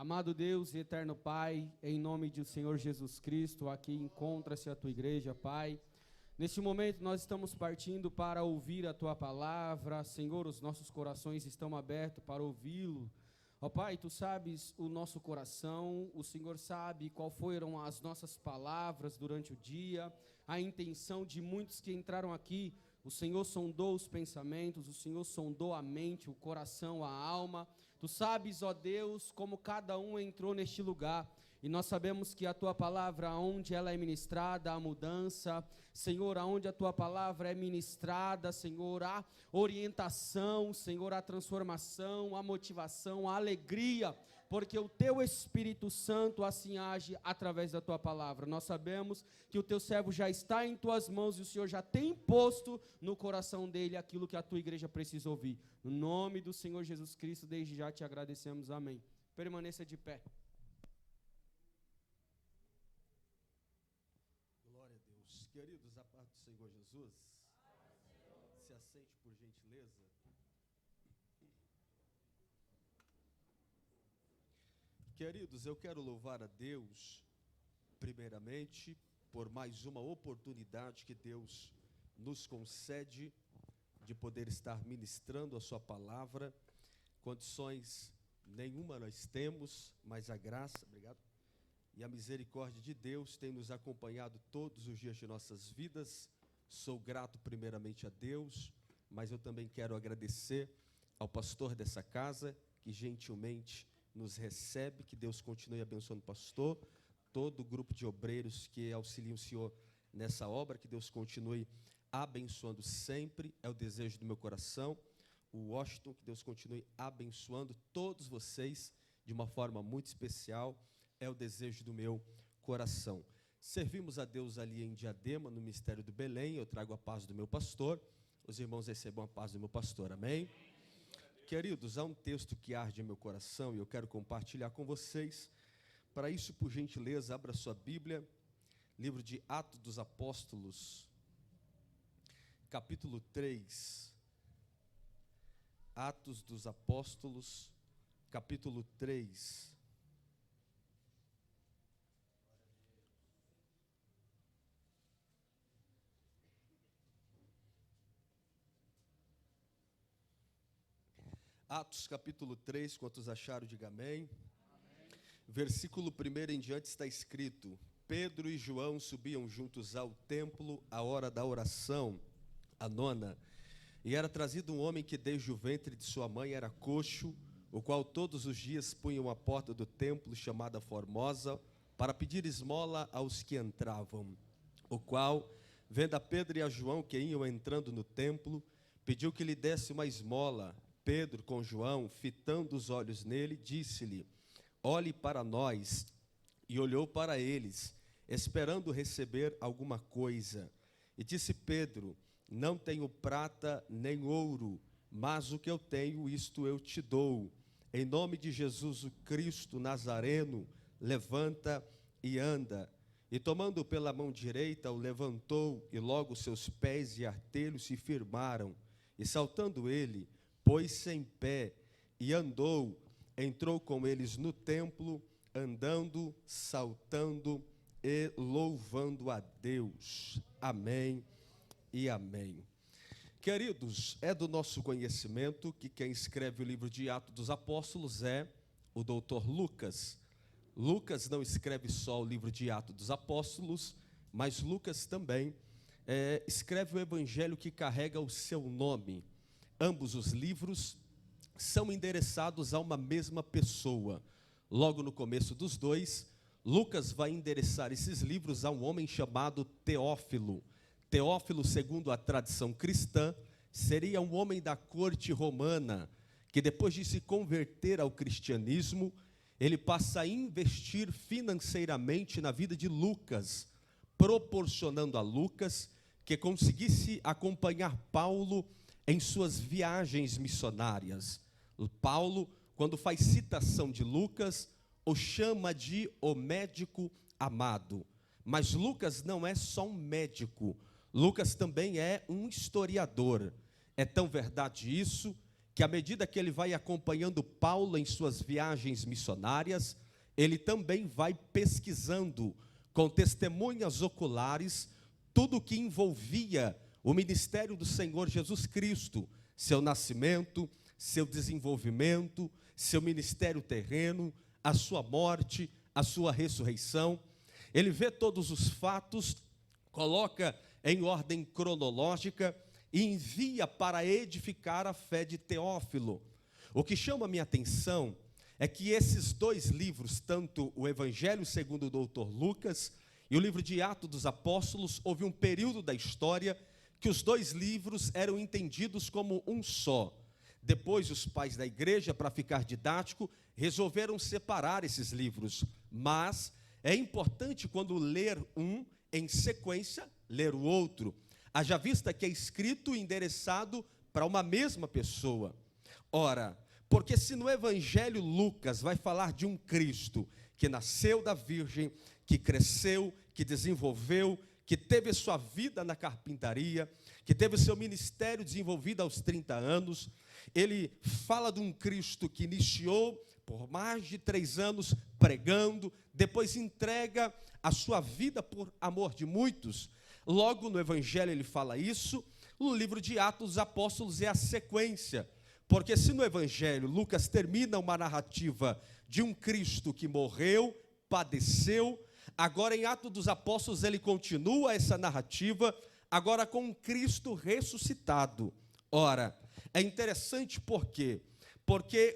Amado Deus e eterno Pai, em nome do Senhor Jesus Cristo, aqui encontra-se a tua igreja, Pai. Neste momento nós estamos partindo para ouvir a tua palavra. Senhor, os nossos corações estão abertos para ouvi-lo. Ó Pai, tu sabes o nosso coração, o Senhor sabe qual foram as nossas palavras durante o dia, a intenção de muitos que entraram aqui. O Senhor sondou os pensamentos, o Senhor sondou a mente, o coração, a alma. Tu sabes, ó Deus, como cada um entrou neste lugar. E nós sabemos que a tua palavra, onde ela é ministrada, há mudança. Senhor, aonde a tua palavra é ministrada, Senhor, há orientação, Senhor, há transformação, há motivação, há alegria, porque o teu Espírito Santo assim age através da tua palavra. Nós sabemos que o teu servo já está em tuas mãos e o Senhor já tem posto no coração dele aquilo que a tua igreja precisa ouvir. No nome do Senhor Jesus Cristo, desde já te agradecemos. Amém. Permaneça de pé. Glória a Deus. Queridos, a paz do Senhor Jesus. Se assente, por gentileza. Queridos, eu quero louvar a Deus, primeiramente, por mais uma oportunidade que Deus nos concede de poder estar ministrando a sua palavra. Condições nenhuma nós temos, mas a graça, obrigado, e a misericórdia de Deus tem nos acompanhado todos os dias de nossas vidas. Sou grato primeiramente a Deus, mas eu também quero agradecer ao pastor dessa casa, que gentilmente nos recebe. Que Deus continue abençoando o pastor, todo o grupo de obreiros que auxiliam o Senhor nessa obra. Que Deus continue abençoando sempre, é o desejo do meu coração. O Washington, que Deus continue abençoando todos vocês de uma forma muito especial, é o desejo do meu coração. Servimos a Deus ali em Diadema, no Mistério do Belém. Eu trago a paz do meu pastor, os irmãos recebam a paz do meu pastor, amém? Queridos, há um texto que arde em meu coração e eu quero compartilhar com vocês. Para isso, por gentileza, abra sua Bíblia, livro de Atos dos Apóstolos, capítulo 3. Atos dos Apóstolos, capítulo 3. Atos capítulo 3, quantos acharam, diga amém. Versículo 1 em diante está escrito: Pedro e João subiam juntos ao templo à hora da oração, a nona, e era trazido um homem que desde o ventre de sua mãe era coxo, o qual todos os dias punham à porta do templo, chamada Formosa, para pedir esmola aos que entravam. O qual, vendo a Pedro e a João que iam entrando no templo, pediu que lhe desse uma esmola. Pedro, com João, fitando os olhos nele, disse-lhe: olhe para nós. E olhou para eles, esperando receber alguma coisa. E disse Pedro: não tenho prata nem ouro, mas o que eu tenho, isto eu te dou. Em nome de Jesus o Cristo Nazareno, levanta e anda. E tomando pela mão direita, o levantou, e logo seus pés e artelhos se firmaram. E saltando ele, pôs-se em pé e andou, entrou com eles no templo, andando, saltando e louvando a Deus. Amém e amém. Queridos, é do nosso conhecimento que quem escreve o livro de Atos dos Apóstolos é o doutor Lucas. Lucas não escreve só o livro de Atos dos Apóstolos, mas Lucas também escreve o evangelho que carrega o seu nome. Ambos os livros são endereçados a uma mesma pessoa. Logo no começo dos dois, Lucas vai endereçar esses livros a um homem chamado Teófilo. Teófilo, segundo a tradição cristã, seria um homem da corte romana, que depois de se converter ao cristianismo, ele passa a investir financeiramente na vida de Lucas, proporcionando a Lucas que conseguisse acompanhar Paulo em suas viagens missionárias. Paulo, quando faz citação de Lucas, o chama de o médico amado. Mas Lucas não é só um médico, Lucas também é um historiador. É tão verdade isso, que que à medida que ele vai acompanhando Paulo em suas viagens missionárias, ele também vai pesquisando com testemunhas oculares tudo o que envolvia o ministério do Senhor Jesus Cristo, seu nascimento, seu desenvolvimento, seu ministério terreno, a sua morte, a sua ressurreição. Ele vê todos os fatos, coloca em ordem cronológica e envia para edificar a fé de Teófilo. O que chama a minha atenção é que esses dois livros, tanto o Evangelho segundo o doutor Lucas e o livro de Atos dos Apóstolos, houve um período da história que os dois livros eram entendidos como um só. Depois, os pais da igreja, para ficar didático, resolveram separar esses livros. Mas é importante, quando ler um, em sequência, ler o outro. Haja vista que é escrito e endereçado para uma mesma pessoa. Ora, porque se no Evangelho Lucas vai falar de um Cristo que nasceu da Virgem, que cresceu, que desenvolveu, que teve sua vida na carpintaria, que teve seu ministério desenvolvido aos 30 anos, ele fala de um Cristo que iniciou por mais de 3 anos pregando, depois entrega a sua vida por amor de muitos. Logo no Evangelho ele fala isso, no livro de Atos dos Apóstolos é a sequência, porque se no Evangelho Lucas termina uma narrativa de um Cristo que morreu, padeceu, agora em Atos dos Apóstolos ele continua essa narrativa, agora com um Cristo ressuscitado. Ora, é interessante porque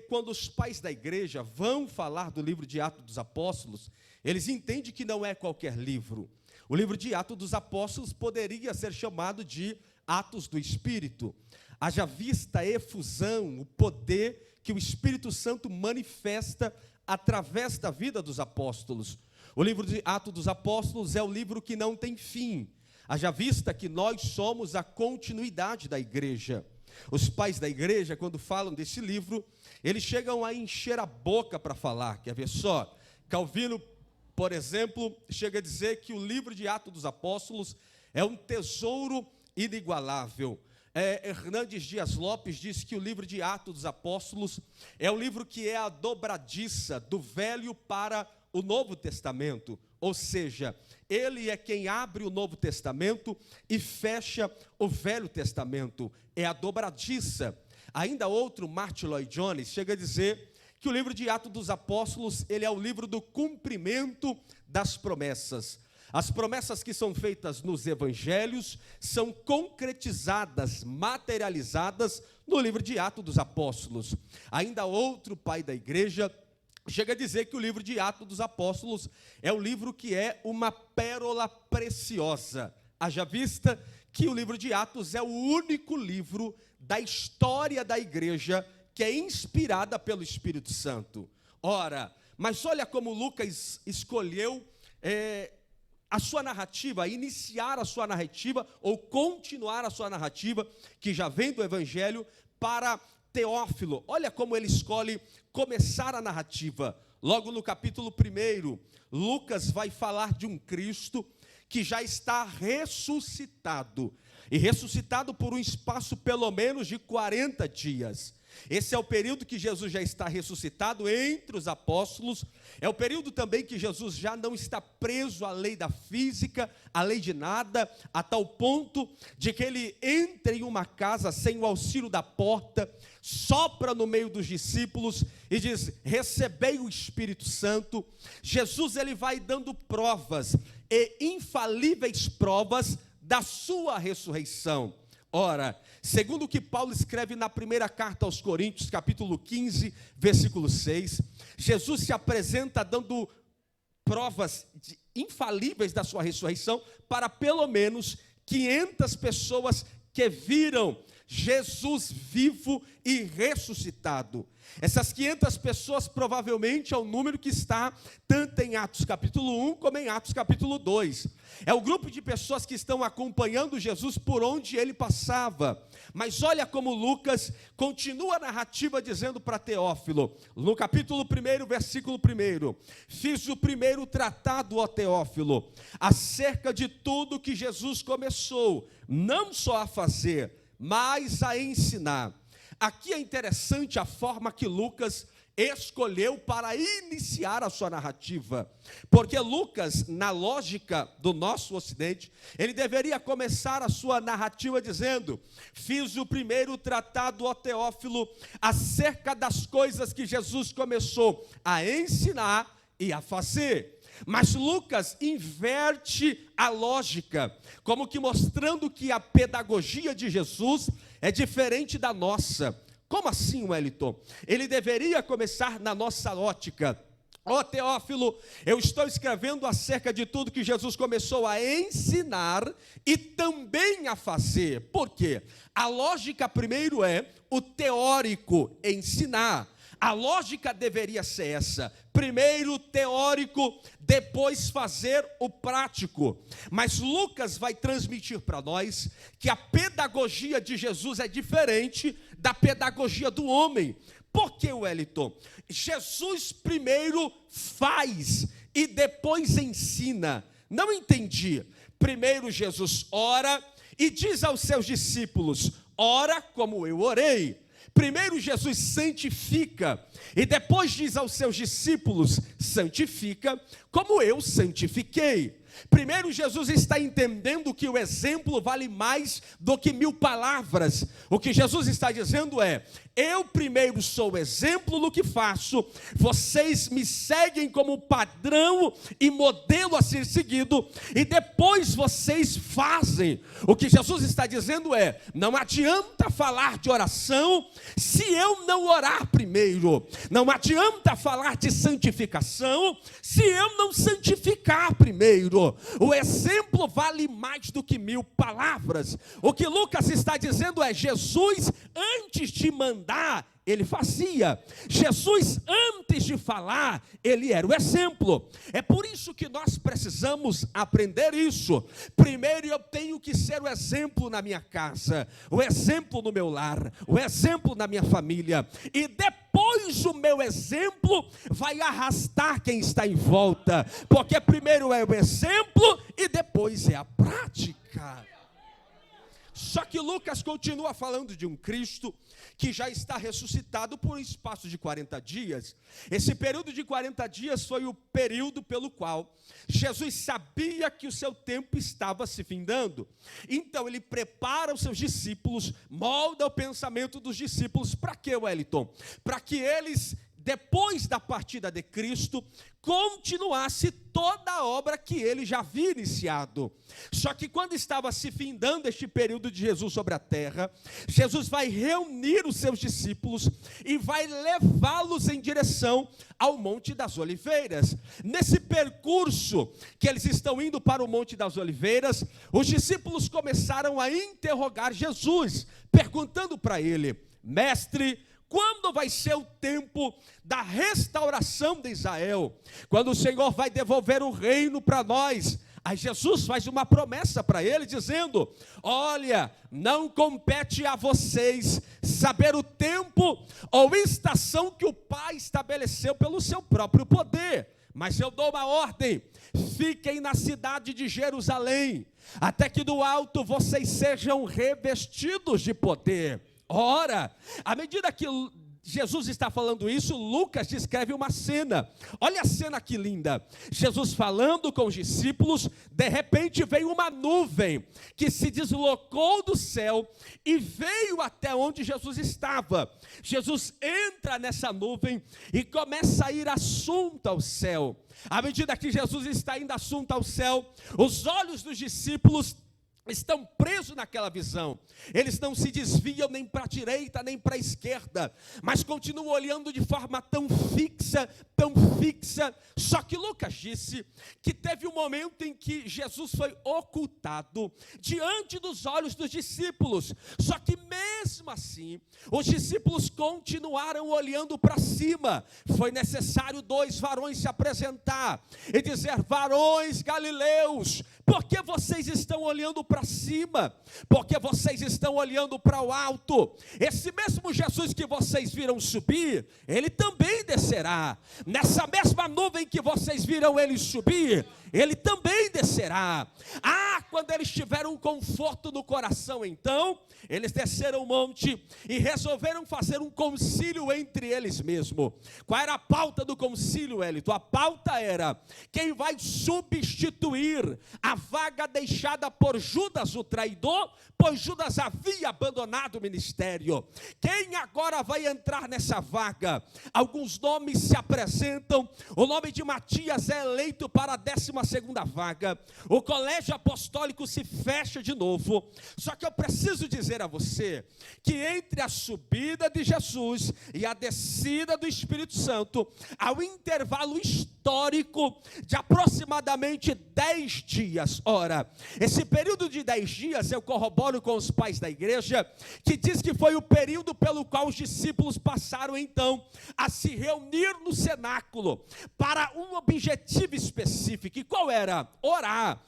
quando os pais da igreja vão falar do livro de Atos dos Apóstolos, eles entendem que não é qualquer livro. O livro de Atos dos Apóstolos poderia ser chamado de Atos do Espírito. Haja vista a efusão, o poder que o Espírito Santo manifesta através da vida dos apóstolos. O livro de Atos dos Apóstolos é o livro que não tem fim. Haja vista que nós somos a continuidade da igreja. Os pais da igreja, quando falam desse livro, eles chegam a encher a boca para falar. Quer ver só? Calvino, por exemplo, chega a dizer que o livro de Atos dos Apóstolos é um tesouro inigualável. Hernandes Dias Lopes diz que o livro de Atos dos Apóstolos é o livro que é a dobradiça do Velho para o Novo Testamento, ou seja, ele é quem abre o Novo Testamento e fecha o Velho Testamento, é a dobradiça. Ainda outro, Martin Lloyd Jones, chega a dizer que o livro de Atos dos Apóstolos, ele é o livro do cumprimento das promessas. As promessas que são feitas nos evangelhos são concretizadas, materializadas no livro de Atos dos Apóstolos. Ainda outro pai da igreja chega a dizer que o livro de Atos dos Apóstolos é o livro que é uma pérola preciosa. Haja vista que o livro de Atos é o único livro da história da igreja que é inspirada pelo Espírito Santo. Ora, mas olha como Lucas escolheu a sua narrativa, iniciar a sua narrativa ou continuar a sua narrativa, que já vem do Evangelho, para Teófilo. Olha como ele escolhe começar a narrativa. Logo no capítulo 1, Lucas vai falar de um Cristo que já está ressuscitado, e ressuscitado por um espaço pelo menos de 40 dias. Esse é o período que Jesus já está ressuscitado entre os apóstolos, é o período também que Jesus já não está preso à lei da física, à lei de nada, a tal ponto de que ele entra em uma casa sem o auxílio da porta, sopra no meio dos discípulos e diz: recebei o Espírito Santo. Jesus ele vai dando provas, e infalíveis provas da sua ressurreição. Ora, segundo o que Paulo escreve na primeira carta aos Coríntios, capítulo 15, versículo 6, Jesus se apresenta dando provas infalíveis da sua ressurreição para pelo menos 500 pessoas que viram Jesus vivo e ressuscitado. Essas 500 pessoas provavelmente é o número que está tanto em Atos capítulo 1 como em Atos capítulo 2. É o grupo de pessoas que estão acompanhando Jesus por onde ele passava. Mas olha como Lucas continua a narrativa dizendo para Teófilo, no capítulo 1, versículo 1: fiz o primeiro tratado, ó Teófilo, acerca de tudo que Jesus começou, não só a fazer, mas a ensinar, Aqui é interessante a forma que Lucas escolheu para iniciar a sua narrativa, porque Lucas, na lógica do nosso ocidente, ele deveria começar a sua narrativa dizendo: fiz o primeiro tratado, ó Teófilo, acerca das coisas que Jesus começou a ensinar e a fazer. Mas Lucas inverte a lógica, como que mostrando que a pedagogia de Jesus é diferente da nossa. Como assim, Wellington? Ele deveria começar na nossa ótica. Ó Teófilo, eu estou escrevendo acerca de tudo que Jesus começou a ensinar e também a fazer. Por quê? A lógica primeiro é o teórico, ensinar. A lógica deveria ser essa: primeiro teórico, depois fazer o prático. Mas Lucas vai transmitir para nós que a pedagogia de Jesus é diferente da pedagogia do homem. Por que, Wellington? Jesus primeiro faz e depois ensina. Não entendi. Primeiro Jesus ora e diz aos seus discípulos: ora como eu orei. Primeiro Jesus santifica e depois diz aos seus discípulos: santifica como eu santifiquei. Primeiro Jesus está entendendo que o exemplo vale mais do que 1000 palavras. O que Jesus está dizendo é: eu primeiro sou exemplo no que faço, vocês me seguem como padrão e modelo a ser seguido, e depois vocês fazem. O que Jesus está dizendo é: não adianta falar de oração se eu não orar primeiro. Não adianta falar de santificação se eu não santificar primeiro. O exemplo vale mais do que 1000 palavras. O que Lucas está dizendo é: Jesus, antes de mandar, ele fazia. Jesus, antes de falar, ele era o exemplo. É por isso que nós precisamos aprender isso. Primeiro eu tenho que ser o exemplo na minha casa, o exemplo no meu lar, o exemplo na minha família. E depois o meu exemplo vai arrastar quem está em volta. Porque primeiro é o exemplo e depois é a prática. Só que Lucas continua falando de um Cristo que já está ressuscitado por um espaço de 40 dias. Esse período de 40 dias foi o período pelo qual Jesus sabia que o seu tempo estava se findando. Então ele prepara os seus discípulos, molda o pensamento dos discípulos. Para quê, Wellington? Para que eles, depois da partida de Cristo, continuasse toda a obra que ele já havia iniciado. Só que quando estava se findando este período de Jesus sobre a terra, Jesus vai reunir os seus discípulos e vai levá-los em direção ao Monte das Oliveiras. Nesse percurso que eles estão indo para o Monte das Oliveiras, os discípulos começaram a interrogar Jesus, perguntando para ele: mestre, quando vai ser o tempo da restauração de Israel? Quando o Senhor vai devolver o reino para nós? Aí Jesus faz uma promessa para ele, dizendo: olha, não compete a vocês saber o tempo ou estação que o Pai estabeleceu pelo seu próprio poder, mas eu dou uma ordem: fiquem na cidade de Jerusalém, até que do alto vocês sejam revestidos de poder. Ora, à medida que Jesus está falando isso, Lucas descreve uma cena. Olha a cena que linda. Jesus falando com os discípulos, de repente veio uma nuvem que se deslocou do céu e veio até onde Jesus estava. Jesus entra nessa nuvem e começa a ir assunto ao céu. À medida que Jesus está indo assunto ao céu, os olhos dos discípulos estão presos naquela visão. Eles não se desviam nem para a direita, nem para a esquerda, mas continuam olhando de forma tão fixa. Só que Lucas disse que teve um momento em que Jesus foi ocultado diante dos olhos dos discípulos. Só que mesmo assim, os discípulos continuaram olhando para cima. Foi necessário 2 varões se apresentar e dizer: varões galileus, por que vocês estão olhando para cima? Porque vocês estão olhando para o alto. Esse mesmo Jesus que vocês viram subir, ele também descerá. Nessa mesma nuvem que vocês viram ele subir, ele também descerá. Quando eles tiveram um conforto no coração, então, eles desceram o monte e resolveram fazer um concílio entre eles mesmos. Qual era a pauta do concílio, Elito? A pauta era: quem vai substituir a vaga deixada por Judas, o traidor, pois Judas havia abandonado o ministério. Quem agora vai entrar nessa vaga? Alguns nomes se apresentam. O nome de Matias é eleito para a 12ª vaga. O colégio apostólico se fecha de novo. Só que eu preciso dizer a você que entre a subida de Jesus e a descida do Espírito Santo há um intervalo histórico de aproximadamente 10 dias. Ora, esse período de 10 dias eu corroboro com os pais da igreja, que diz que foi o período pelo qual os discípulos passaram então a se reunir no cenáculo para um objetivo específico. E qual era? Orar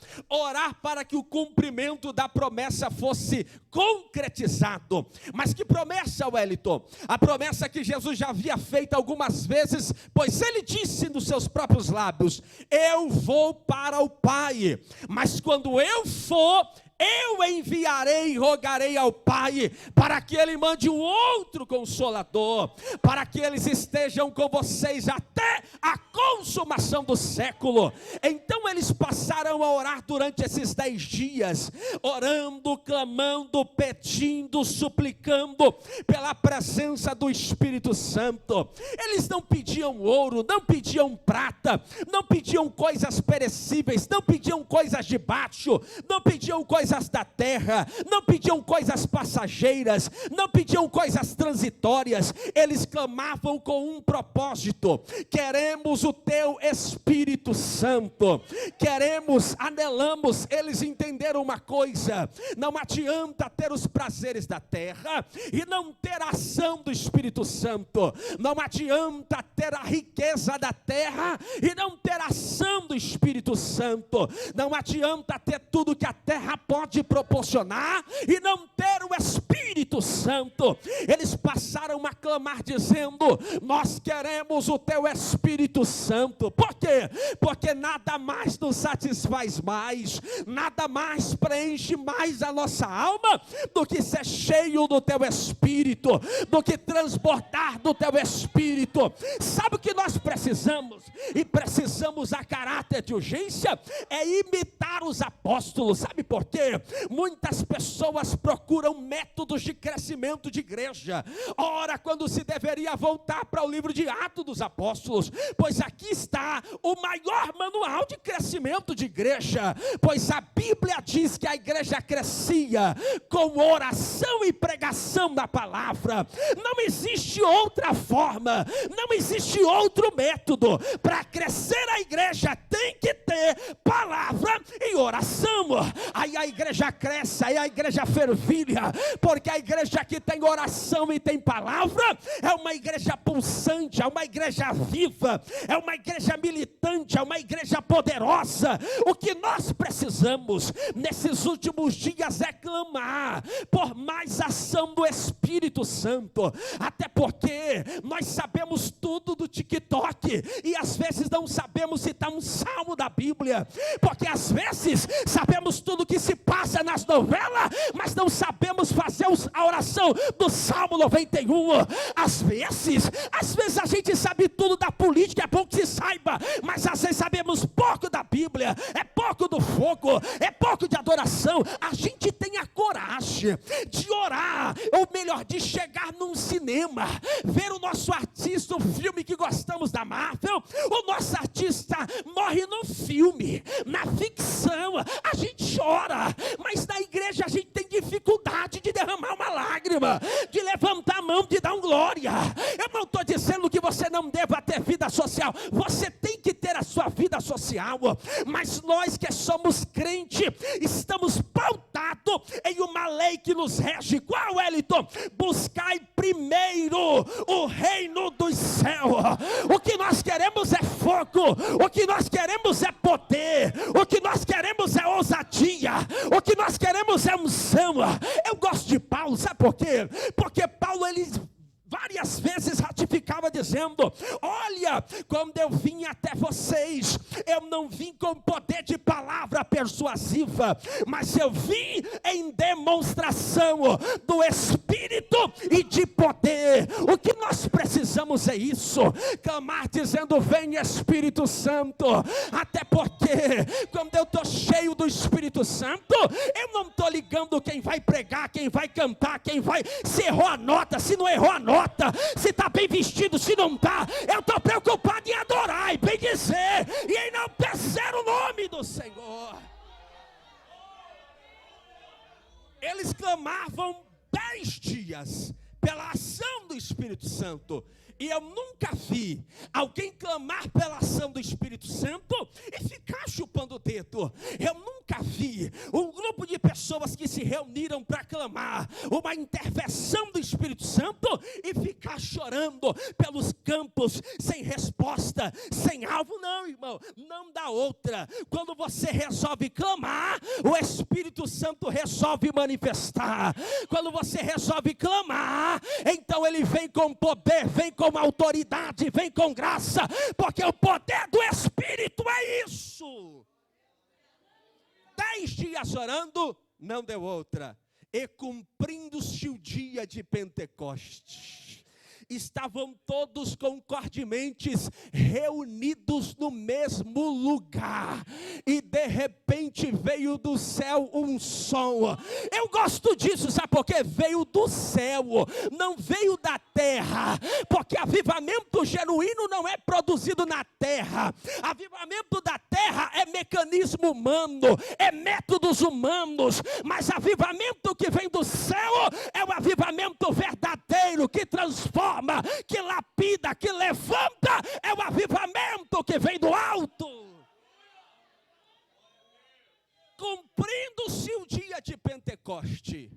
para que o cumprimento da promessa fosse concretizado. Mas que promessa, Wellington? A promessa que Jesus já havia feito algumas vezes, pois ele disse nos seus próprios lábios: eu vou para o Pai, mas quando eu for, eu enviarei e rogarei ao Pai para que Ele mande um outro Consolador, para que eles estejam com vocês até a consumação do século. Então eles passaram a orar durante esses 10 dias, orando, clamando, pedindo, suplicando pela presença do Espírito Santo. Eles não pediam ouro, não pediam prata, não pediam coisas perecíveis, não pediam coisas de baixo, não pediam coisas da terra, não pediam coisas passageiras, não pediam coisas transitórias. Eles clamavam com um propósito: queremos o teu Espírito Santo, anelamos. Eles entenderam uma coisa: não adianta ter os prazeres da terra e não ter a ação do Espírito Santo, não adianta ter a riqueza da terra e não ter a ação do Espírito Santo, não adianta ter tudo que a terra pode proporcionar e não ter o Espírito Santo. Eles passaram a clamar dizendo: nós queremos o teu Espírito Santo. Por quê? Porque nada mais nos satisfaz mais, nada mais preenche mais a nossa alma do que ser cheio do teu Espírito, do que transbordar do teu Espírito. Sabe o que nós precisamos? E precisamos a caráter de urgência, é imitar os apóstolos. Sabe por quê? Muitas pessoas procuram métodos de crescimento de igreja. Ora, quando se deveria voltar para o livro de Atos dos Apóstolos, pois aqui está o maior manual de crescimento de igreja, pois a Bíblia diz que a igreja crescia com oração e pregação da palavra. Não existe outra forma, não existe outro método. Para crescer a igreja tem que ter palavra e oração. Aí a igreja cresce, aí a igreja fervilha, porque a igreja que tem oração e tem palavra é uma igreja pulsante, é uma igreja viva, é uma igreja militante, é uma igreja poderosa. O que nós precisamos nesses últimos dias é clamar por mais ação do Espírito Santo, até porque nós sabemos tudo do TikTok e às vezes não sabemos citar um salmo da Bíblia, porque às vezes sabemos tudo que se passa nas novelas, mas não sabemos fazer a oração do Salmo 91. Às vezes a gente sabe tudo da política, é bom que se saiba, mas às vezes sabemos pouco da Bíblia, é pouco do fogo, é pouco de adoração. A gente tem a coragem de orar, ou melhor, de chegar num cinema, ver o nosso artista, o filme que gostamos da Marvel, o nosso artista morre no filme, na ficção, a gente chora, mas na igreja a gente tem dificuldade de derramar uma lágrima, de levantar a mão, de dar um glória. Eu não estou dizendo que você não deva ter vida social, você tem que ter a sua vida social, mas nós que somos crentes, estamos pautados em uma lei que nos rege. Qual, Wellington? Buscai primeiro o reino dos céus. O que nós queremos é fogo, o que nós queremos é poder, o que nós queremos é ousadia, o que nós queremos é unção. Eu gosto de Paulo, sabe por quê? Porque Paulo, ele várias vezes ratificou ficava dizendo: olha, quando eu vim até vocês, eu não vim com poder de palavra persuasiva, mas eu vim em demonstração do Espírito e de poder. O que nós precisamos é isso, clamar dizendo: vem Espírito Santo. Até porque quando eu estou cheio do Espírito Santo, eu não estou ligando quem vai pregar, quem vai cantar, quem vai, se errou a nota, se não errou a nota, se está bem vestido, se não está. Eu estou preocupado em adorar e bem dizer e em enaltecer o nome do Senhor. Eles clamavam 10 dias pela ação do Espírito Santo. E eu nunca vi alguém clamar pela ação do Espírito Santo e ficar chupando o dedo. Eu nunca vi um grupo de pessoas que se reuniram para clamar uma intervenção do Espírito Santo e ficar chorando pelos campos, sem resposta, sem alvo. Não, irmão, não dá outra. Quando você resolve clamar, o Espírito Santo resolve manifestar. Quando você resolve clamar, então ele vem com poder, vem com autoridade, vem com graça, porque o poder do Espírito é isso. 10 dias orando, não deu outra. E cumprindo-se o dia de Pentecostes, estavam todos concordemente reunidos no mesmo lugar, e de repente veio do céu um som. Eu gosto disso, sabe por quê? Veio do céu, não veio da terra, porque avivamento genuíno não é produzido na terra. Avivamento da terra é mecanismo humano, é métodos humanos, mas avivamento que vem do céu é o avivamento verdadeiro, que transforma, que lapida, que levanta. É o avivamento que vem do alto. Cumprindo-se o dia de Pentecoste.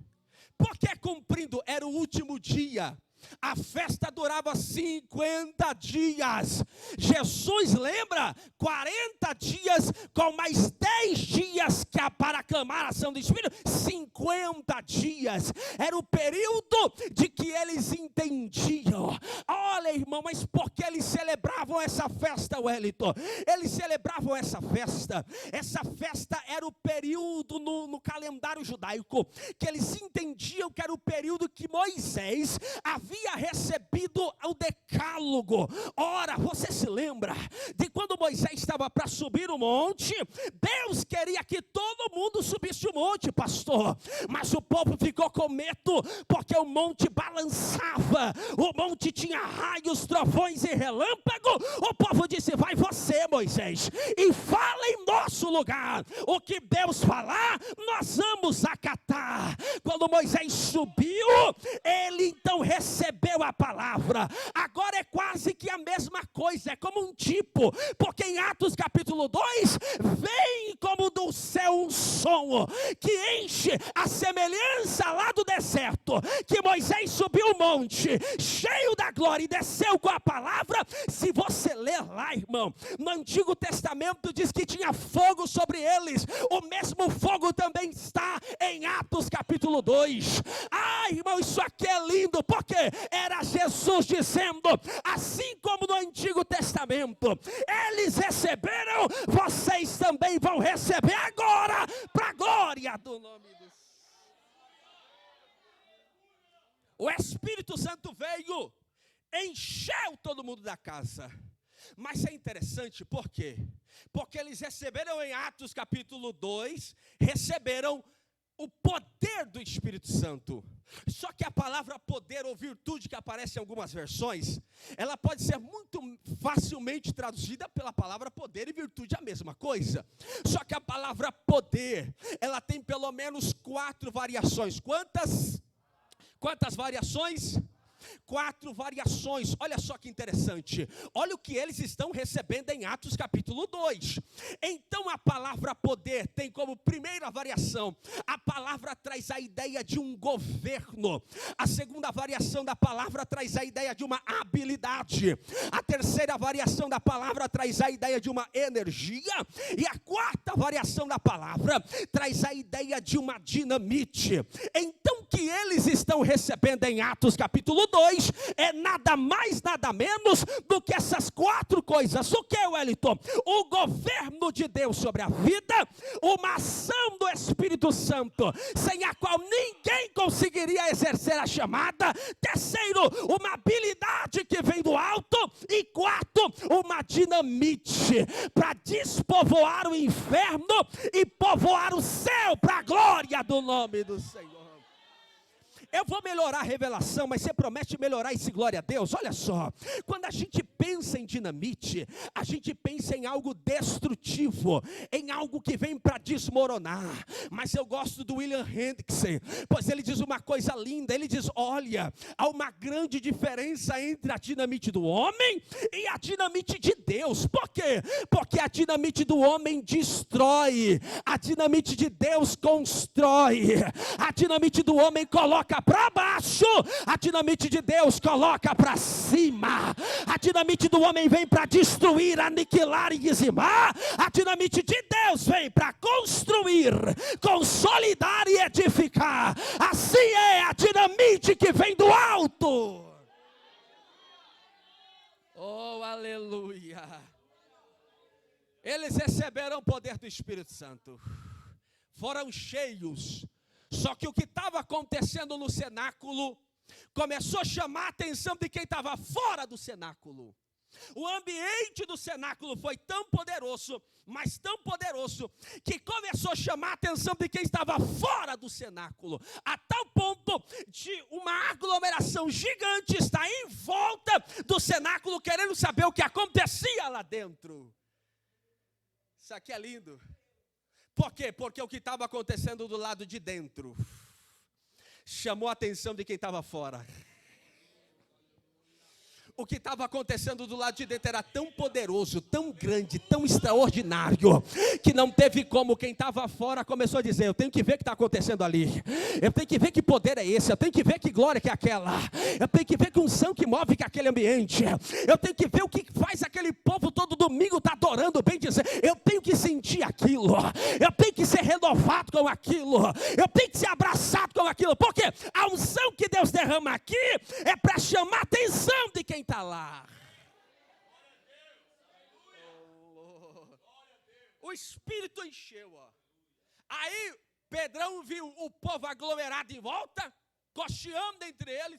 Porque cumprindo, era o último dia. A festa durava 50 dias. Jesus, lembra? 40 dias com mais 10 dias para clamar a ação do Espírito. 50 dias. Era o período de que eles entendiam. Olha, irmão, mas por que eles celebravam essa festa, Wellington? Eles celebravam essa festa. Essa festa era o período no calendário judaico que eles entendiam que era o período que Moisés havia recebido o decálogo. Ora, você se lembra de quando Moisés estava para subir o monte? Deus queria que todo mundo subisse o monte, pastor, mas o povo ficou com medo, porque o monte balançava, o monte tinha raios, trovões e relâmpago. O povo disse: vai você, Moisés, e fala em nosso lugar. O que Deus falar, nós vamos acatar. Quando Moisés subiu, ele então recebeu a palavra. Agora é quase que a mesma coisa, é como um tipo, porque em Atos capítulo 2, vem como do céu um som, que enche a semelhança lá do deserto, que Moisés subiu o monte, cheio da glória, e desceu com a palavra. Se você ler lá, irmão, no Antigo Testamento diz que tinha fogo sobre eles. O mesmo fogo também está em Atos capítulo 2. Irmão, isso aqui é lindo, porque era Jesus dizendo, assim como no Antigo Testamento eles receberam, vocês também vão receber agora, para a glória do nome do Senhor. O Espírito Santo veio, encheu todo mundo da casa. Mas é interessante, por quê? Porque eles receberam em Atos capítulo 2, receberam o poder do Espírito Santo. Só que a palavra poder ou virtude, que aparece em algumas versões, ela pode ser muito facilmente traduzida pela palavra poder e virtude, a mesma coisa. Só que a palavra poder, ela tem pelo menos 4 variações. Quantas variações? 4 variações. Olha só que interessante. Olha o que eles estão recebendo em Atos capítulo 2. Então a palavra poder tem como primeira variação, a palavra traz a ideia de um governo. A segunda variação da palavra traz a ideia de uma habilidade. A terceira variação da palavra traz a ideia de uma energia. E a quarta variação da palavra traz a ideia de uma dinamite. Então o que eles estão recebendo em Atos capítulo 2 homens é nada mais, nada menos do que essas 4 coisas. O que é, Wellington? O governo de Deus sobre a vida, uma ação do Espírito Santo, sem a qual ninguém conseguiria exercer a chamada. Terceiro, uma habilidade que vem do alto. E 4, uma dinamite para despovoar o inferno e povoar o céu para a glória do nome do Senhor. Eu vou melhorar a revelação, mas você promete melhorar esse glória a Deus? Olha só, quando a gente pensa em dinamite, a gente pensa em algo destrutivo, em algo que vem para desmoronar. Mas eu gosto do William Hendrickson, pois ele diz uma coisa linda. Ele diz: olha, há uma grande diferença entre a dinamite do homem e a dinamite de Deus. Por quê? Porque a dinamite do homem destrói, a dinamite de Deus constrói. A dinamite do homem coloca para baixo, a dinamite de Deus coloca para cima. A dinamite do homem vem para destruir, aniquilar e dizimar. A dinamite de Deus vem para construir, consolidar e edificar. Assim é a dinamite que vem do alto. Oh, aleluia. Eles receberam o poder do Espírito Santo, foram cheios. Só que o que estava acontecendo no cenáculo começou a chamar a atenção de quem estava fora do cenáculo. O ambiente do cenáculo foi tão poderoso, mas tão poderoso, que começou a chamar a atenção de quem estava fora do cenáculo, a tal ponto de uma aglomeração gigante estar em volta do cenáculo, querendo saber o que acontecia lá dentro. Isso aqui é lindo. Por quê? Porque o que estava acontecendo do lado de dentro chamou a atenção de quem estava fora. O que estava acontecendo do lado de dentro era tão poderoso, tão grande, tão extraordinário, que não teve como. Quem estava fora começou a dizer: eu tenho que ver o que está acontecendo ali, eu tenho que ver que poder é esse, eu tenho que ver que glória que é aquela, eu tenho que ver que unção que move que é aquele ambiente, eu tenho que ver o que faz aquele povo todo domingo está adorando, bem dizer, eu tenho que sentir aquilo, eu tenho que ser renovado com aquilo, eu tenho que ser abraçado com aquilo, porque a unção que Deus derrama aqui é para chamar a atenção de quem está lá. O Espírito encheu, ó. Aí Pedrão viu o povo aglomerado em volta, cocheando entre eles,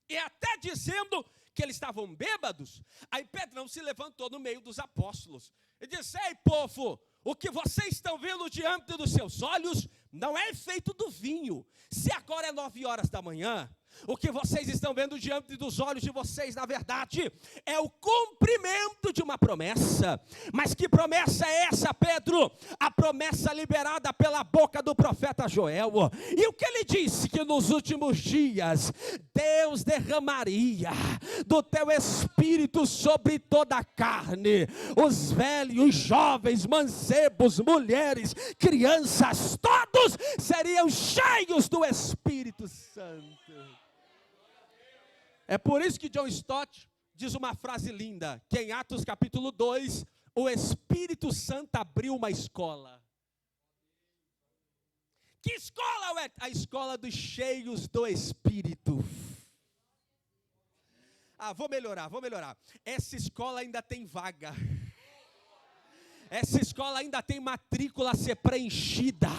e até dizendo que eles estavam bêbados. Aí Pedrão se levantou no meio dos apóstolos e disse: ei, povo, o que vocês estão vendo diante dos seus olhos não é efeito do vinho. Se agora é 9 horas da manhã, o que vocês estão vendo diante dos olhos de vocês, na verdade, é o cumprimento de uma promessa. Mas que promessa é essa, Pedro? A promessa liberada pela boca do profeta Joel. E o que ele disse? Que nos últimos dias, Deus derramaria do teu Espírito sobre toda a carne. Os velhos, os jovens, mancebos, mulheres, crianças, todos seriam cheios do Espírito Santo. É por isso que John Stott diz uma frase linda, que em Atos capítulo 2, o Espírito Santo abriu uma escola. Que escola é? A escola dos cheios do Espírito. Vou melhorar. Essa escola ainda tem vaga. Essa escola ainda tem matrícula a ser preenchida.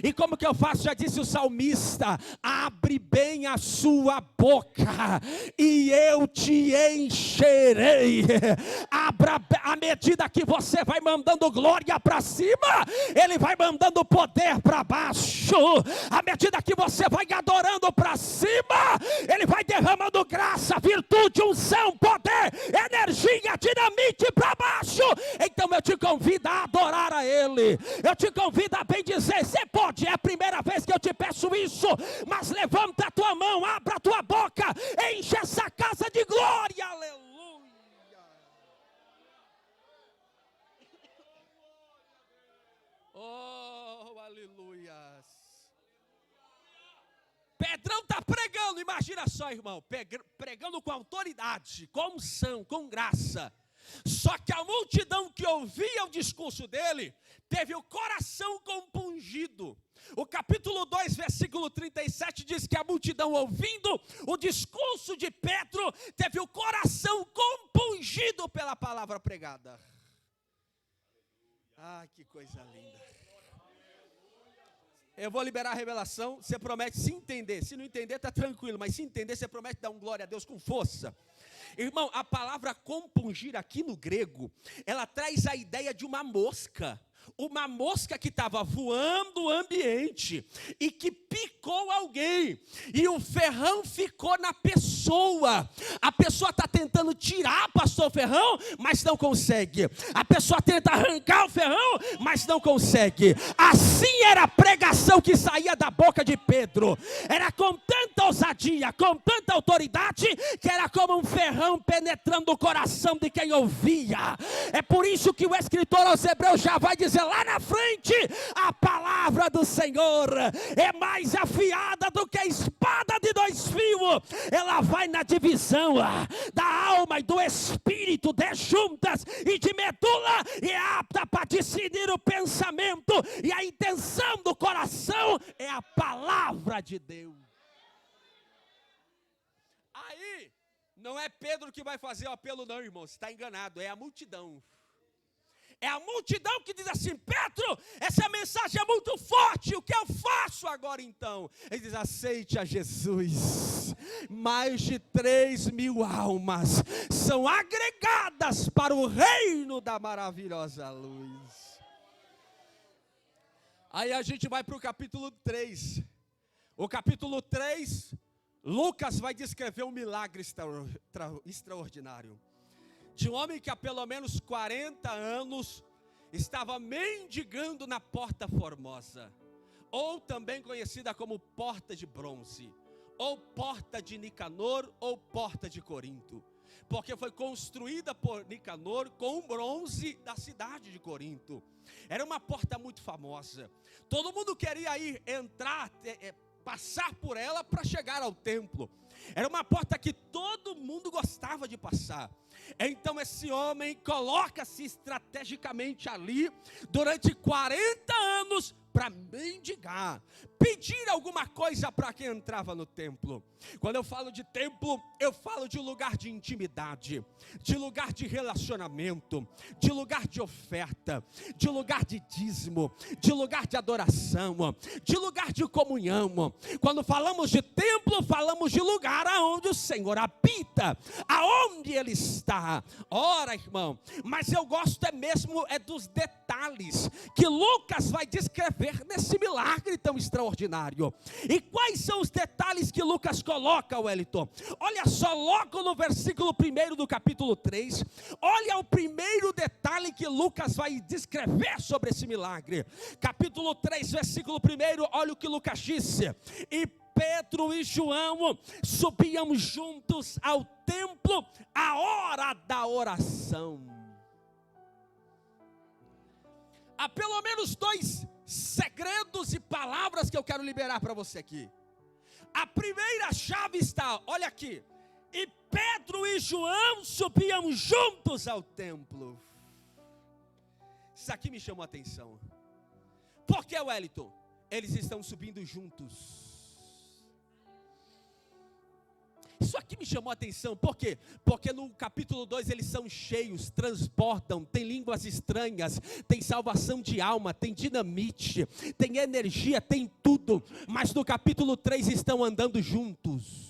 E como que eu faço? Já disse o salmista: abre bem a sua boca e eu te encherei. Abra, à medida que você vai mandando glória para cima, ele vai mandando poder para baixo. À medida que você vai adorando para cima, ele vai derramando graça, virtude, unção, poder, energia, dinamite para baixo. Então eu te convido a adorar a ele. Eu te convido a bem dizer: você pode, é a primeira vez que eu te peço isso, mas levanta a tua mão, abra a tua boca, enche essa casa de glória, aleluia. Oh, aleluias. Pedrão está pregando, imagina só, irmão, pregando com autoridade, com unção, com graça. Só que a multidão que ouvia o discurso dele teve o coração compungido, O capítulo 2, versículo 37 diz que a multidão, ouvindo o discurso de Pedro, teve o coração compungido pela palavra pregada. Ah, que coisa linda. Eu vou liberar a revelação, você promete se entender. Se não entender, está tranquilo, mas se entender, você promete dar um glória a Deus com força. Irmão, a palavra compungir aqui no grego, ela traz a ideia de uma mosca. Uma mosca que estava voando o ambiente e que picou alguém, e o ferrão ficou na pessoa. A pessoa está tentando tirar, pastor, o ferrão, mas não consegue. A pessoa tenta arrancar o ferrão, mas não consegue. Assim era a pregação que saía da boca de Pedro. Era com tanta ousadia, com tanta autoridade, que era como um ferrão penetrando o coração de quem ouvia. É por isso que o escritor aos Hebreus já vai dizer lá na frente: a palavra do Senhor é mais afiada do que a espada de dois fios. Ela vai na divisão da alma e do espírito, de juntas e de medula, e é apta para discernir o pensamento e a intenção do coração. É a palavra de Deus. Aí não é Pedro que vai fazer o apelo não, irmão, você está enganado, é a multidão. É a multidão que diz assim: Pedro, essa mensagem é muito forte, o que eu faço agora então? Ele diz: aceite a Jesus. Mais de 3.000 almas são agregadas para o reino da maravilhosa luz. Aí a gente vai para o capítulo 3. O capítulo 3, Lucas vai descrever um milagre extraordinário. De um homem que há pelo menos 40 anos estava mendigando na Porta Formosa, ou também conhecida como Porta de Bronze, ou Porta de Nicanor, ou Porta de Corinto, porque foi construída por Nicanor com bronze da cidade de Corinto. Era uma porta muito famosa, todo mundo queria ir entrar, passar por ela para chegar ao templo. Era uma porta que todo mundo gostava de passar. Então esse homem coloca-se estrategicamente ali durante 40 anos para mendigar, pedir alguma coisa para quem entrava no templo. Quando eu falo de templo, eu falo de lugar de intimidade, de lugar de relacionamento, de lugar de oferta, de lugar de dízimo, de lugar de adoração, de lugar de comunhão. Quando falamos de templo, falamos de lugar aonde o Senhor habita, aonde Ele está. Ora, irmão, mas eu gosto mesmo dos detalhes que Lucas vai descrever nesse milagre tão extraordinário. E quais são os detalhes que Lucas coloca, Wellington? Olha só, logo no versículo 1 do capítulo 3, olha o primeiro detalhe que Lucas vai descrever sobre esse milagre. Capítulo 3, versículo 1, olha o que Lucas disse: e Pedro e João subiam juntos ao templo à hora da oração. Há pelo menos 2 segredos e palavras que eu quero liberar para você aqui. A primeira chave está, olha aqui: e Pedro e João subiam juntos ao templo. Isso aqui me chamou a atenção. Por que, Wellington? Eles estão subindo juntos. Isso aqui me chamou a atenção, por quê? Porque no capítulo 2 eles são cheios, transbordam, tem línguas estranhas, tem salvação de alma, tem dinamite, tem energia, tem tudo. Mas no capítulo 3 estão andando juntos.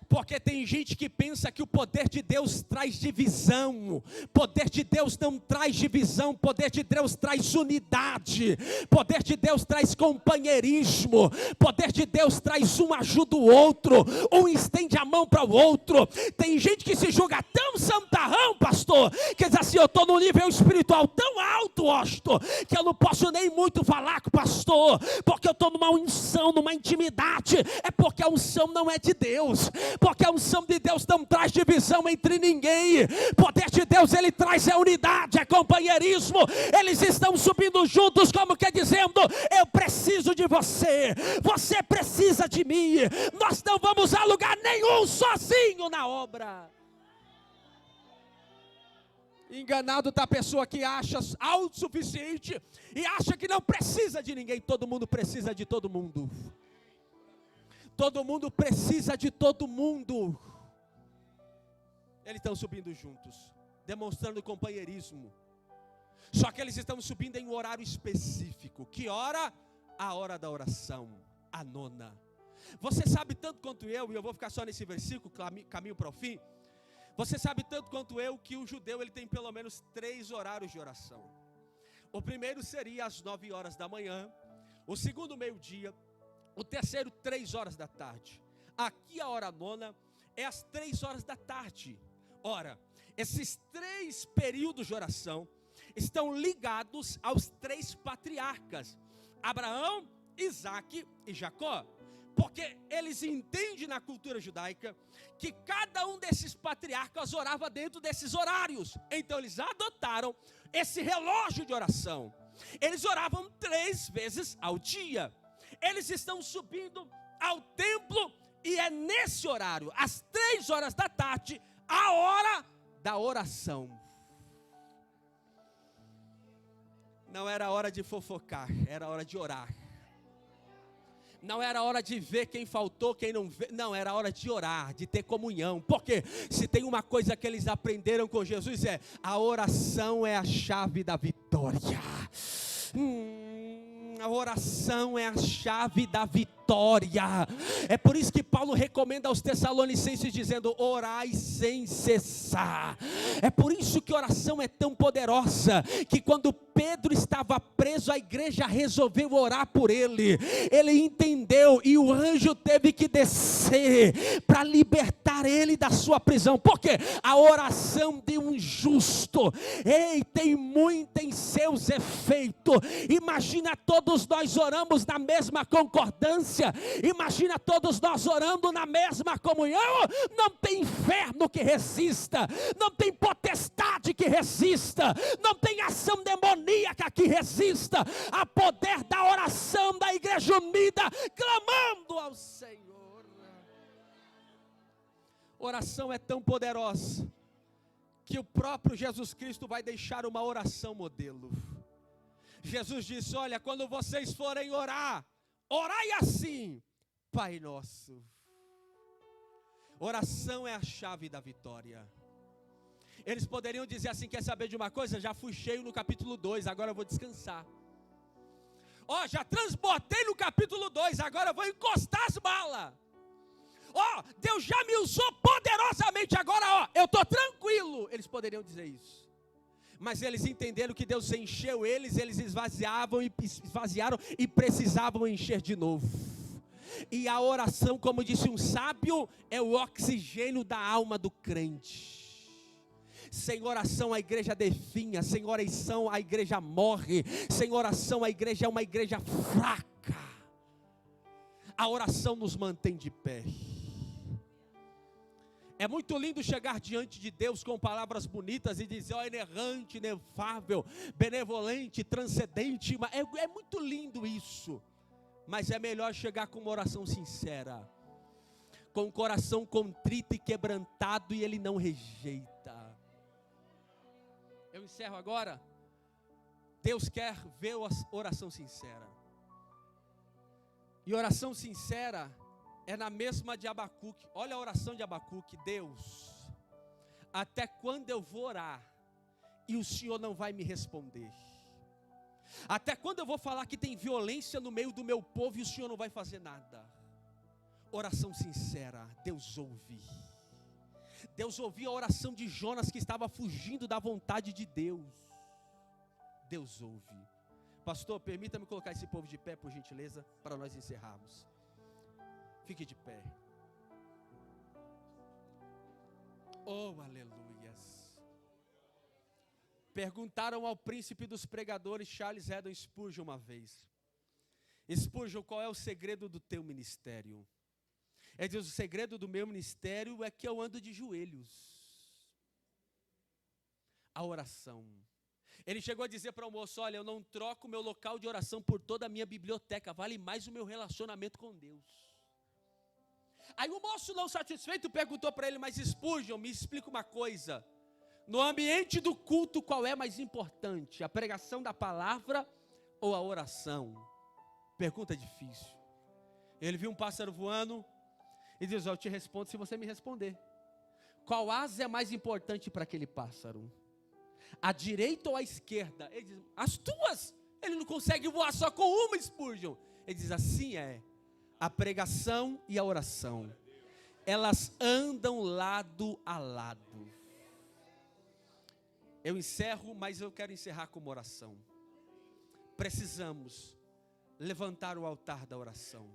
Porque tem gente que pensa que o poder de Deus traz divisão. Poder de Deus não traz divisão. Poder de Deus traz unidade. Poder de Deus traz companheirismo. Poder de Deus traz um ajuda o outro. Um estende a mão para o outro. Tem gente que se julga tão santarrão, pastor, que diz assim: eu estou num nível espiritual tão alto, Osto, que eu não posso nem muito falar com o pastor, porque eu estou numa unção, numa intimidade. É porque a unção não é de Deus. Porque a unção de Deus não traz divisão entre ninguém. O poder de Deus, ele traz unidade, companheirismo. Eles estão subindo juntos, como que dizendo: eu preciso de você, você precisa de mim. Nós não vamos a lugar nenhum sozinho na obra. Enganado está a pessoa que acha autossuficiente e acha que não precisa de ninguém. Todo mundo precisa de todo mundo. Todo mundo precisa de todo mundo. Eles estão subindo juntos, demonstrando companheirismo. Só que eles estão subindo em um horário específico. Que hora? A hora da oração, a nona. Você sabe tanto quanto eu, e eu vou ficar só nesse versículo, caminho para o fim. Você sabe tanto quanto eu que o judeu ele tem pelo menos 3 horários de oração. O primeiro seria às 9 horas da manhã, o segundo meio-dia, o terceiro 3 horas da tarde. Aqui a hora nona é às 3 horas da tarde. Ora, esses 3 períodos de oração estão ligados aos 3 patriarcas, Abraão, Isaque e Jacó. Porque eles entendem na cultura judaica que cada um desses patriarcas orava dentro desses horários. Então eles adotaram esse relógio de oração. Eles oravam 3 vezes ao dia. Eles estão subindo ao templo e é nesse horário, às 3 horas da tarde, a hora da oração. Não era hora de fofocar, era hora de orar. Não era hora de ver quem faltou, quem não veio. Não, era hora de orar, de ter comunhão. Porque se tem uma coisa que eles aprenderam com Jesus é: a oração é a chave da vitória. A oração é a chave da vitória. É por isso que Paulo recomenda aos Tessalonicenses dizendo: orai sem cessar. É por isso que a oração é tão poderosa, que quando Pedro estava preso, a igreja resolveu orar por ele. Ele entendeu e o anjo teve que descer para libertar ele da sua prisão. Porque a oração de um justo, tem muito em seus efeitos. Imagina todos nós oramos na mesma concordância. Imagina todos nós orando na mesma comunhão. Não tem inferno que resista, não tem potestade que resista, não tem ação demoníaca que resista a poder da oração da igreja unida, clamando ao Senhor. Oração é tão poderosa que o próprio Jesus Cristo vai deixar uma oração modelo. Jesus disse: olha, quando vocês forem orar, orai assim: Pai nosso. Oração é a chave da vitória. Eles poderiam dizer assim: quer saber de uma coisa? Já fui cheio no capítulo 2, agora eu vou descansar. Já transbordei no capítulo 2, agora eu vou encostar as malas. Deus já me usou poderosamente, agora eu estou tranquilo. Eles poderiam dizer isso. Mas eles entenderam que Deus encheu eles esvaziaram e precisavam encher de novo. E a oração, como disse um sábio, é o oxigênio da alma do crente. Sem oração a igreja definha, sem oração a igreja morre, sem oração a igreja é uma igreja fraca. A oração nos mantém de pé. É muito lindo chegar diante de Deus com palavras bonitas e dizer: inerrante, inefável, benevolente, transcendente. É muito lindo isso. Mas é melhor chegar com uma oração sincera, com o coração contrito e quebrantado, e Ele não rejeita. Eu encerro agora. Deus quer ver a oração sincera. E oração sincera é na mesma de Abacuque. Olha a oração de Abacuque: Deus, até quando eu vou orar e o Senhor não vai me responder? Até quando eu vou falar que tem violência no meio do meu povo e o Senhor não vai fazer nada? Oração sincera, Deus ouve. Deus ouviu a oração de Jonas, que estava fugindo da vontade de Deus. Deus ouve. Pastor, permita-me colocar esse povo de pé, por gentileza, para nós encerrarmos. Fique de pé. Oh, aleluias. Perguntaram ao príncipe dos pregadores, Charles Haddon Spurgeon, uma vez: Spurgeon, qual é o segredo do teu ministério? Ele diz: o segredo do meu ministério é que eu ando de joelhos. A oração. Ele chegou a dizer para o moço: olha, eu não troco o meu local de oração por toda a minha biblioteca, vale mais o meu relacionamento com Deus. Aí o moço, não satisfeito, perguntou para ele: mas Spurgeon, me explica uma coisa, No ambiente do culto, qual é mais importante? A pregação da palavra ou a oração? Pergunta difícil. Ele viu um pássaro voando e diz: eu te respondo se você me responder. Qual asa é mais importante para aquele pássaro? A direita ou a esquerda? Ele diz: as tuas. Ele não consegue voar só com uma, Spurgeon. Ele diz: assim é. A pregação e a oração, elas andam lado a lado. Eu encerro, mas eu quero encerrar com uma oração. Precisamos levantar o altar da oração.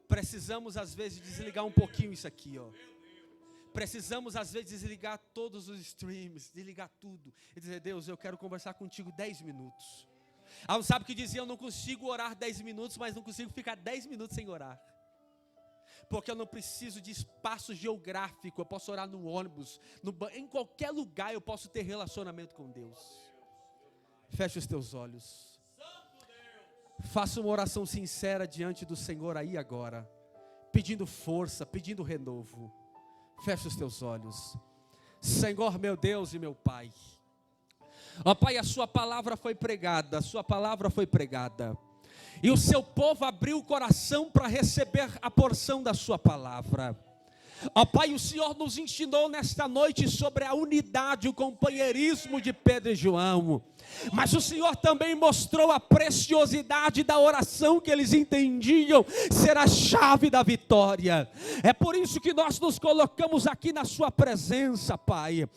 Precisamos às vezes desligar um pouquinho isso aqui, ó. Precisamos às vezes desligar todos os streams, desligar tudo e dizer: Deus, eu quero conversar contigo 10 minutos. Sabe que dizia: eu não consigo orar 10 minutos, mas não consigo ficar 10 minutos sem orar. Porque eu não preciso de espaço geográfico, eu posso orar no ônibus, em qualquer lugar eu posso ter relacionamento com Deus. Feche os teus olhos. Faça uma oração sincera diante do Senhor aí agora, pedindo força, pedindo renovo. Feche os teus olhos. Senhor, meu Deus e meu Pai, ó Pai, a sua palavra foi pregada, a sua palavra foi pregada, e o seu povo abriu o coração para receber a porção da sua palavra. Ó Pai, o Senhor nos ensinou nesta noite sobre a unidade, o companheirismo de Pedro e João. Mas o Senhor também mostrou a preciosidade da oração que eles entendiam ser a chave da vitória. É por isso que nós nos colocamos aqui na sua presença, Pai,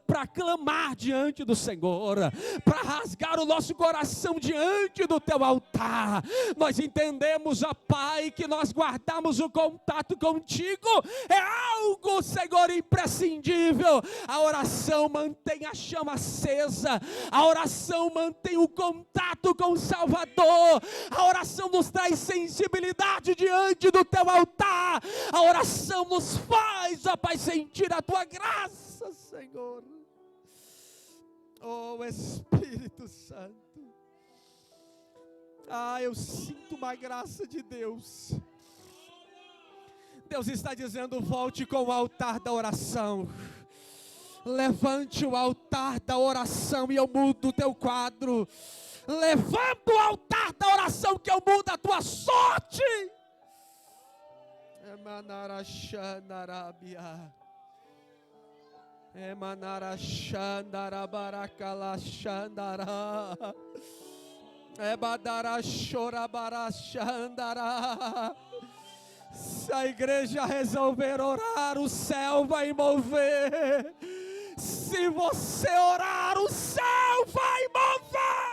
para clamar diante do Senhor, para rasgar o nosso coração diante do teu altar. Nós entendemos, ó Pai, que nós guardamos o contato contigo é algo, Senhor, imprescindível. A oração mantém a chama acesa, a oração mantém o contato com o Salvador, a oração nos traz sensibilidade diante do teu altar, a oração nos faz, ó Pai, sentir a tua graça, Senhor. Oh Espírito Santo, eu sinto uma graça de Deus. Deus está dizendo: volte com o altar da oração. Levante o altar da oração e eu mudo o teu quadro. Levanta o altar da oração que eu mudo a tua sorte. Emanarachandarabia. Emanarachandarabaracalachandara. Ebadarachorabaraxandara. Se a igreja resolver orar, o céu vai mover. Se você orar, o céu vai mover.